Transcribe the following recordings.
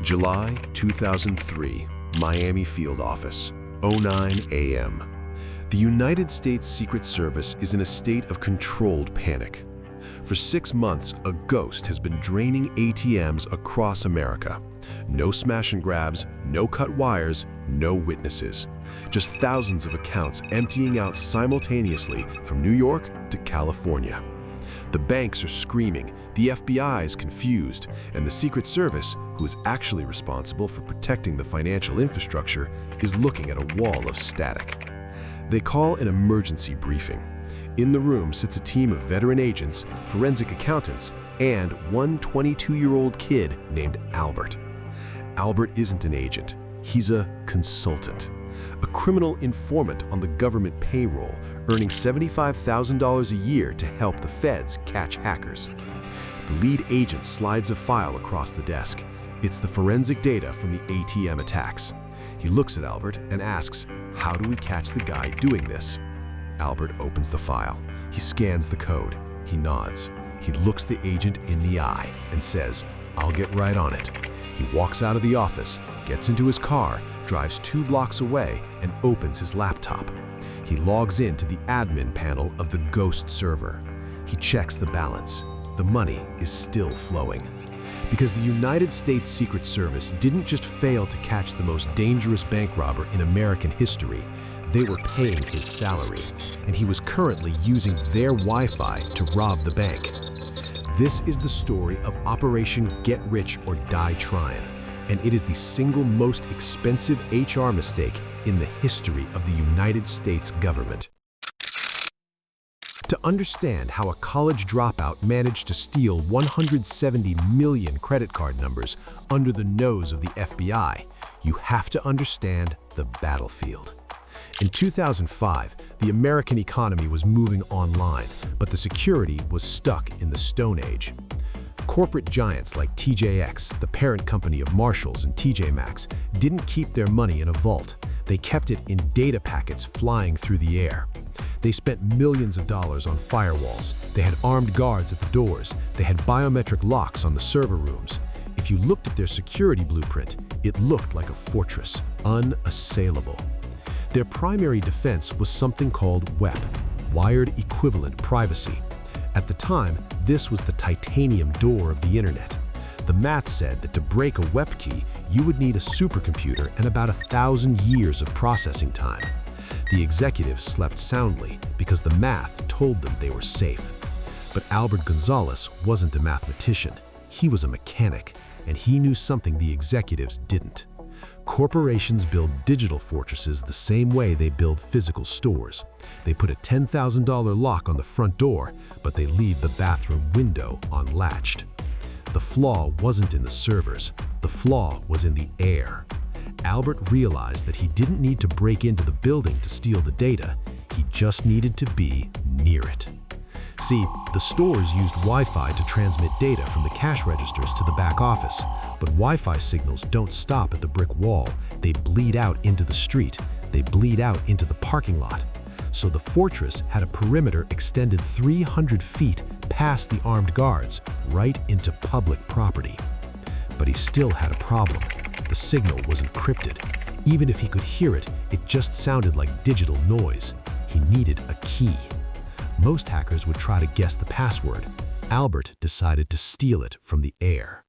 July 2003, Miami Field Office, 09 a.m. The United States Secret Service is in a state of controlled panic. For 6 months, a ghost has been draining ATMs across America. No smash and grabs, no cut wires, no witnesses. Just thousands of accounts emptying out simultaneously from New York to California. The banks are screaming, the FBI is confused, and the Secret Service, who is actually responsible for protecting the financial infrastructure, is looking at a wall of static. They call an emergency briefing. In the room sits a team of veteran agents, forensic accountants, and one 22-year-old kid named Albert. Albert isn't an agent, he's a consultant. A criminal informant on the government payroll, earning $75,000 a year to help the feds catch hackers. The lead agent slides a file across the desk. It's the forensic data from the ATM attacks. He looks at Albert and asks, "How do we catch the guy doing this?" Albert opens the file. He scans the code. He nods. He looks the agent in the eye and says, "I'll get right on it." He walks out of the office, gets into his car, drives 2 blocks away, and opens his laptop. He logs into the admin panel of the ghost server. He checks the balance. The money is still flowing. Because the United States Secret Service didn't just fail to catch the most dangerous bank robber in American history, they were paying his salary, and he was currently using their Wi-Fi to rob the bank. This is the story of Operation Get Rich or Die Tryin, and it is the single most expensive HR mistake in the history of the United States government. To understand how a college dropout managed to steal 170 million credit card numbers under the nose of the FBI, you have to understand the battlefield. In 2005, the American economy was moving online, but the security was stuck in the Stone Age. Corporate giants like TJX, the parent company of Marshalls and TJ Maxx, didn't keep their money in a vault. They kept it in data packets flying through the air. They spent millions of dollars on firewalls. They had armed guards at the doors. They had biometric locks on the server rooms. If you looked at their security blueprint, it looked like a fortress, unassailable. Their primary defense was something called WEP, Wired Equivalent Privacy. At the time, this was the titanium door of the internet. The math said that to break a WEP key, you would need a supercomputer and about 1,000 years of processing time. The executives slept soundly because the math told them they were safe. But Albert Gonzalez wasn't a mathematician. He was a mechanic, and he knew something the executives didn't. Corporations build digital fortresses the same way they build physical stores. They put a $10,000 lock on the front door, but they leave the bathroom window unlatched. The flaw wasn't in the servers. The flaw was in the air. Albert realized that he didn't need to break into the building to steal the data. He just needed to be near it. See, the stores used Wi-Fi to transmit data from the cash registers to the back office, but Wi-Fi signals don't stop at the brick wall. They bleed out into the street. They bleed out into the parking lot. So the fortress had a perimeter extended 300 feet past the armed guards, right into public property. But he still had a problem. The signal was encrypted. Even if he could hear it, it just sounded like digital noise. He needed a key. Most hackers would try to guess the password. Albert decided to steal it from the air.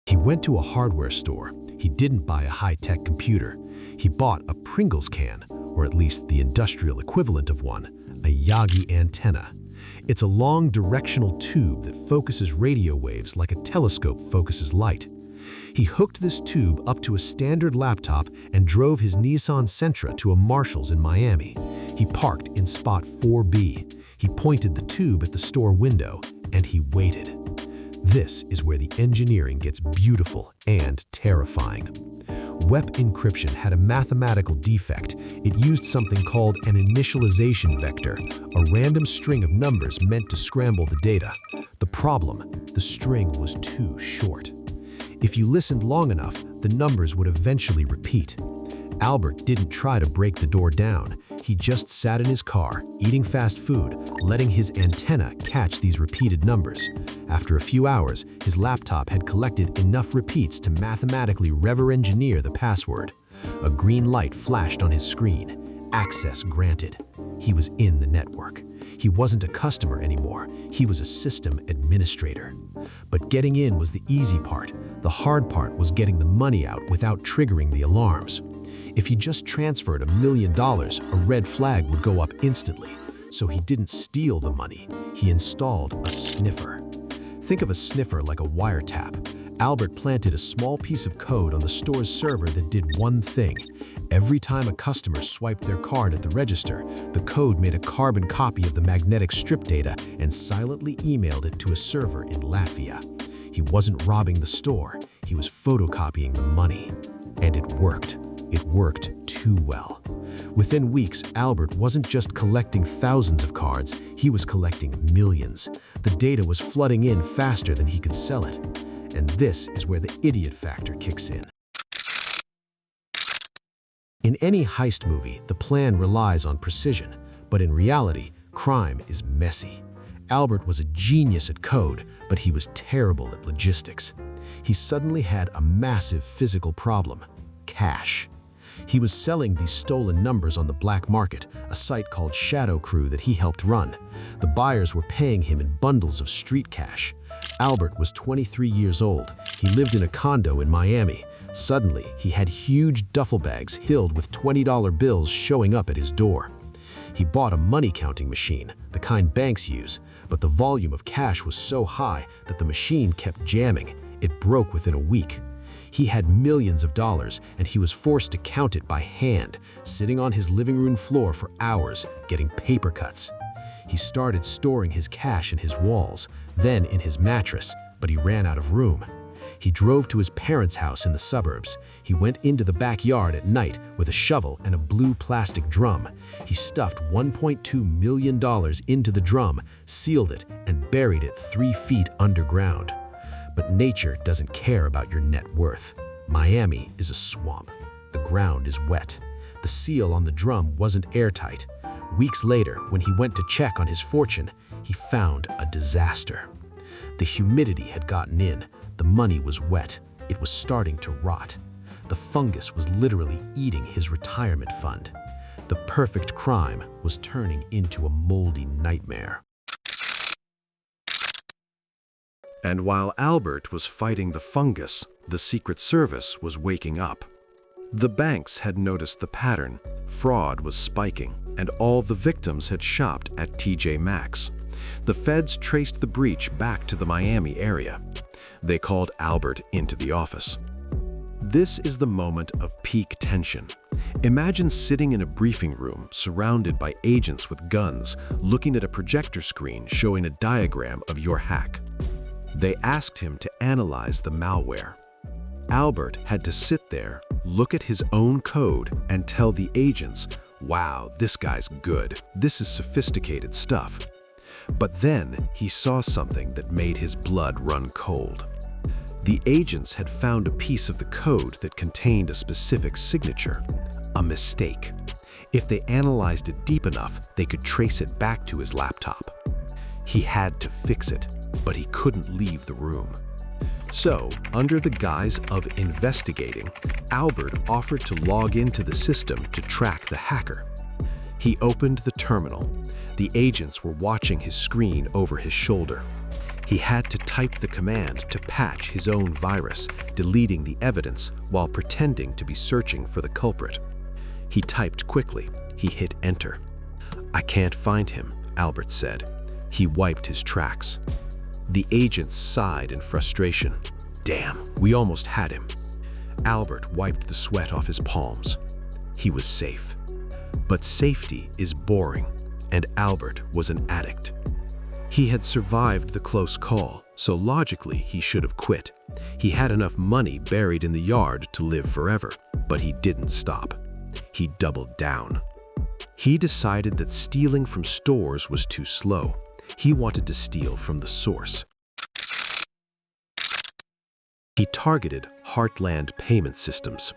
He went to a hardware store. He didn't buy a high-tech computer. He bought a Pringles can, or at least the industrial equivalent of one, a Yagi antenna. It's a long directional tube that focuses radio waves like a telescope focuses light. He hooked this tube up to a standard laptop and drove his Nissan Sentra to a Marshalls in Miami. He parked in spot 4B. He pointed the tube at the store window, and he waited. This is where the engineering gets beautiful and terrifying. WEP encryption had a mathematical defect. It used something called an initialization vector, a random string of numbers meant to scramble the data. The problem, the string was too short. If you listened long enough, the numbers would eventually repeat. Albert didn't try to break the door down. He just sat in his car, eating fast food, letting his antenna catch these repeated numbers. After a few hours, his laptop had collected enough repeats to mathematically reverse-engineer the password. A green light flashed on his screen. Access granted. He was in the network. He wasn't a customer anymore. He was a system administrator. But getting in was the easy part. The hard part was getting the money out without triggering the alarms. If he just transferred $1 million, a red flag would go up instantly. So he didn't steal the money. He installed a sniffer. Think of a sniffer like a wiretap. Albert planted a small piece of code on the store's server that did one thing. Every time a customer swiped their card at the register, the code made a carbon copy of the magnetic strip data and silently emailed it to a server in Latvia. He wasn't robbing the store, he was photocopying the money. And it worked. It worked too well. Within weeks, Albert wasn't just collecting thousands of cards, he was collecting millions. The data was flooding in faster than he could sell it. And this is where the idiot factor kicks in. In any heist movie, the plan relies on precision, but in reality, crime is messy. Albert was a genius at code, but he was terrible at logistics. He suddenly had a massive physical problem: cash. He was selling these stolen numbers on the black market, a site called ShadowCrew that he helped run. The buyers were paying him in bundles of street cash. Albert was 23 years old. He lived in a condo in Miami. Suddenly, he had huge duffel bags filled with $20 bills showing up at his door. He bought a money counting machine, the kind banks use, but the volume of cash was so high that the machine kept jamming. It broke within a week. He had millions of dollars, and he was forced to count it by hand, sitting on his living room floor for hours, getting paper cuts. He started storing his cash in his walls, then in his mattress, but he ran out of room. He drove to his parents' house in the suburbs. He went into the backyard at night with a shovel and a blue plastic drum. He stuffed $1.2 million into the drum, sealed it, and buried it 3 feet underground. But nature doesn't care about your net worth. Miami is a swamp. The ground is wet. The seal on the drum wasn't airtight. Weeks later, when he went to check on his fortune, he found a disaster. The humidity had gotten in. The money was wet. It was starting to rot. The fungus was literally eating his retirement fund. The perfect crime was turning into a moldy nightmare. And while Albert was fighting the fungus, the Secret Service was waking up. The banks had noticed the pattern. Fraud was spiking, and all the victims had shopped at TJ Maxx. The feds traced the breach back to the Miami area. They called Albert into the office. This is the moment of peak tension. Imagine sitting in a briefing room surrounded by agents with guns, looking at a projector screen showing a diagram of your hack. They asked him to analyze the malware. Albert had to sit there, look at his own code, and tell the agents, "Wow, this guy's good. This is sophisticated stuff." But then he saw something that made his blood run cold. The agents had found a piece of the code that contained a specific signature, a mistake. If they analyzed it deep enough, they could trace it back to his laptop. He had to fix it, but he couldn't leave the room. So, under the guise of investigating, Albert offered to log into the system to track the hacker. He opened the terminal. The agents were watching his screen over his shoulder. He had to type the command to patch his own virus, deleting the evidence while pretending to be searching for the culprit. He typed quickly. He hit enter. "I can't find him," Albert said. He wiped his tracks. The agents sighed in frustration. "Damn, we almost had him." Albert wiped the sweat off his palms. He was safe. But safety is boring, and Albert was an addict. He had survived the close call, so logically he should have quit. He had enough money buried in the yard to live forever, but he didn't stop. He doubled down. He decided that stealing from stores was too slow. He wanted to steal from the source. He targeted Heartland payment systems.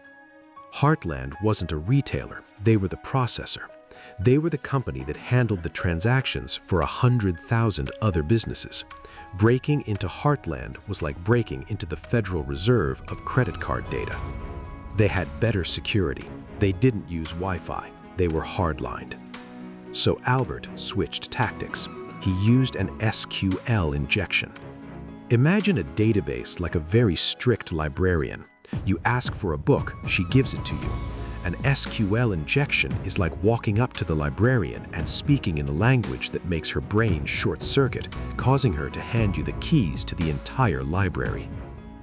Heartland wasn't a retailer, they were the processor. They were the company that handled the transactions for 100,000 other businesses. Breaking into Heartland was like breaking into the Federal Reserve of credit card data. They had better security. They didn't use Wi-Fi. They were hardlined. So Albert switched tactics. He used an SQL injection. Imagine a database like a very strict librarian. You ask for a book, she gives it to you. An SQL injection is like walking up to the librarian and speaking in a language that makes her brain short-circuit, causing her to hand you the keys to the entire library.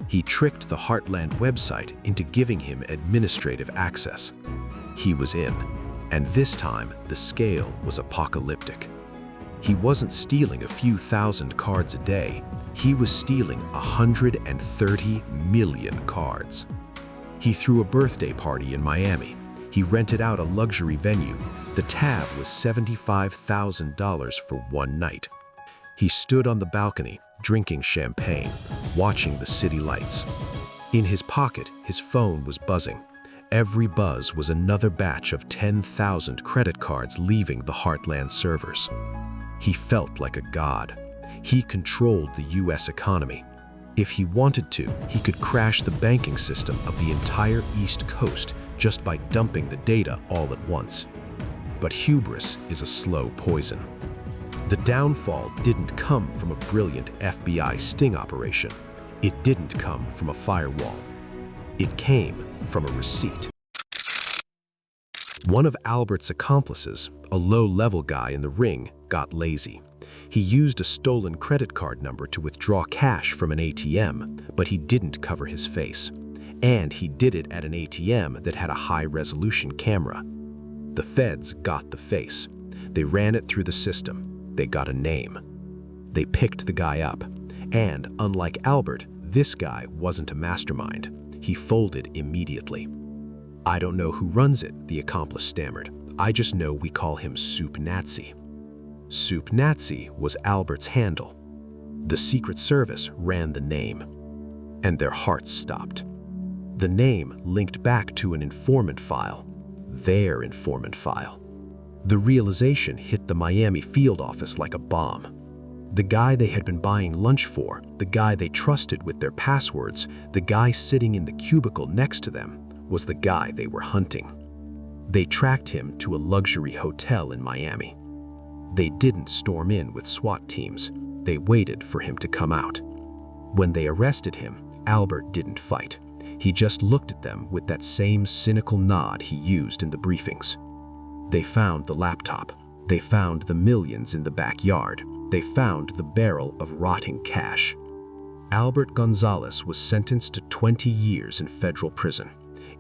He tricked the Heartland website into giving him administrative access. He was in, and this time the scale was apocalyptic. He wasn't stealing a few thousand cards a day. He was stealing 130 million cards. He threw a birthday party in Miami. He rented out a luxury venue. The tab was $75,000 for one night. He stood on the balcony, drinking champagne, watching the city lights. In his pocket, his phone was buzzing. Every buzz was another batch of 10,000 credit cards leaving the Heartland servers. He felt like a god. He controlled the US economy. If he wanted to, he could crash the banking system of the entire East Coast just by dumping the data all at once. But hubris is a slow poison. The downfall didn't come from a brilliant FBI sting operation. It didn't come from a firewall. It came from a receipt. One of Albert's accomplices, a low-level guy in the ring, got lazy. He used a stolen credit card number to withdraw cash from an ATM, but he didn't cover his face. And he did it at an ATM that had a high-resolution camera. The feds got the face. They ran it through the system. They got a name. They picked the guy up. And, unlike Albert, this guy wasn't a mastermind. He folded immediately. "I don't know who runs it," the accomplice stammered. "I just know we call him Soupnazi." Soupnazi was Albert's handle. The Secret Service ran the name, and their hearts stopped. The name linked back to an informant file, their informant file. The realization hit the Miami field office like a bomb. The guy they had been buying lunch for, the guy they trusted with their passwords, the guy sitting in the cubicle next to them, was the guy they were hunting. They tracked him to a luxury hotel in Miami. They didn't storm in with SWAT teams. They waited for him to come out. When they arrested him, Albert didn't fight. He just looked at them with that same cynical nod he used in the briefings. They found the laptop. They found the millions in the backyard. They found the barrel of rotting cash. Albert Gonzalez was sentenced to 20 years in federal prison.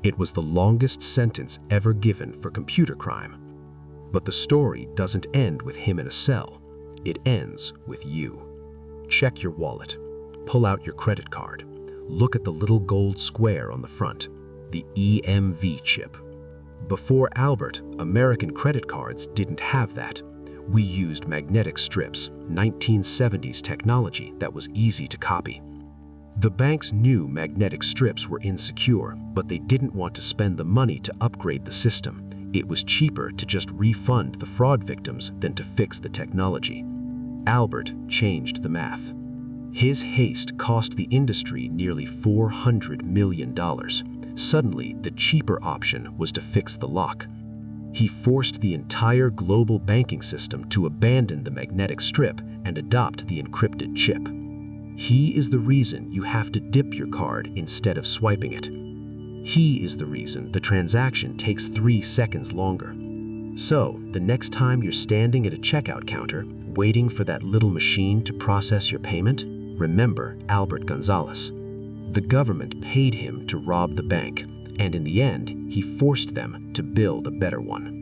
It was the longest sentence ever given for computer crime. But the story doesn't end with him in a cell. It ends with you. Check your wallet. Pull out your credit card. Look at the little gold square on the front, the EMV chip. Before Albert, American credit cards didn't have that. We used magnetic strips, 1970s technology that was easy to copy. The banks knew magnetic strips were insecure, but they didn't want to spend the money to upgrade the system. It was cheaper to just refund the fraud victims than to fix the technology. Albert changed the math. His Heist cost the industry nearly $400 million. Suddenly, the cheaper option was to fix the lock. He forced the entire global banking system to abandon the magnetic strip and adopt the encrypted chip. He is the reason you have to dip your card instead of swiping it. He is the reason the transaction takes 3 seconds longer. So, the next time you're standing at a checkout counter, waiting for that little machine to process your payment, remember Albert Gonzalez. The government paid him to rob the bank, and in the end, he forced them to build a better one.